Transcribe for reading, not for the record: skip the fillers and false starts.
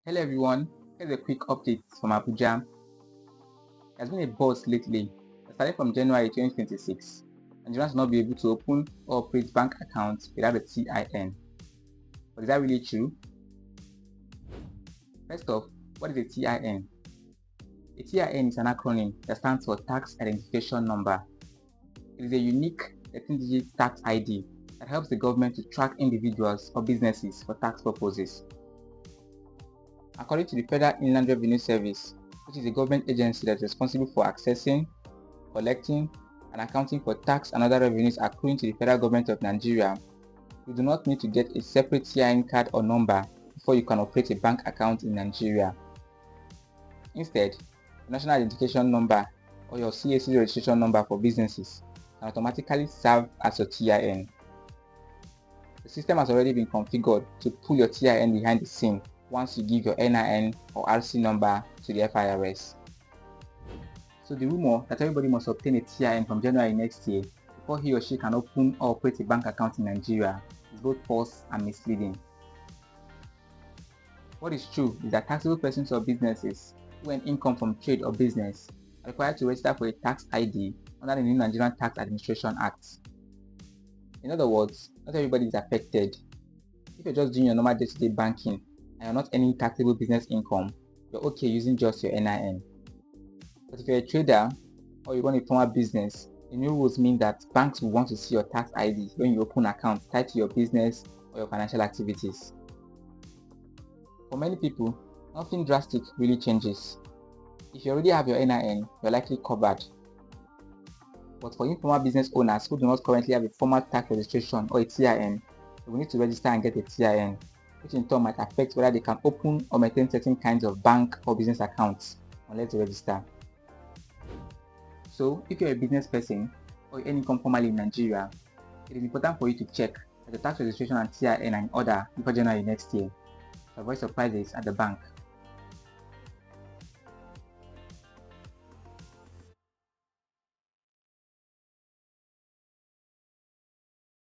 Hello everyone, here's a quick update from Abuja. There's been a buzz lately that started from January 2026. Nigerians will not be able to open or operate bank accounts without a TIN. But is that really true? First off, what is a TIN? A TIN is an acronym that stands for Tax Identification Number. It is a unique 13-digit tax ID that helps the government to track individuals or businesses for tax purposes. According to the Federal Inland Revenue Service, which is a government agency that is responsible for accessing, collecting, and accounting for tax and other revenues accruing to the federal government of Nigeria, you do not need to get a separate TIN card or number before you can operate a bank account in Nigeria. Instead, the National Identification Number or your CAC registration number for businesses can automatically serve as your TIN. The system has already been configured to pull your TIN behind the scene once you give your NIN or RC number to the FIRS. So the rumor that everybody must obtain a TIN from January next year before he or she can open or operate a bank account in Nigeria is both false and misleading. What is true is that taxable persons or businesses who earn income from trade or business are required to register for a tax ID under the new Nigerian Tax Administration Act. In other words, not everybody is affected. If you're just doing your normal day-to-day banking and you're not earning taxable business income, you're okay using just your NIN. But if you're a trader or you run a formal business, the new rules mean that banks will want to see your tax ID when you open accounts tied to your business or your financial activities. For many people, nothing drastic really changes. If you already have your NIN, you're likely covered. But for informal business owners who do not currently have a formal tax registration or a TIN, they will need to register and get a TIN, which in turn might affect whether they can open or maintain certain kinds of bank or business accounts unless they register. So, if you're a business person or you earn income formally in Nigeria, it is important for you to check that your tax registration and TIN are in order before January next year to avoid surprises at the bank.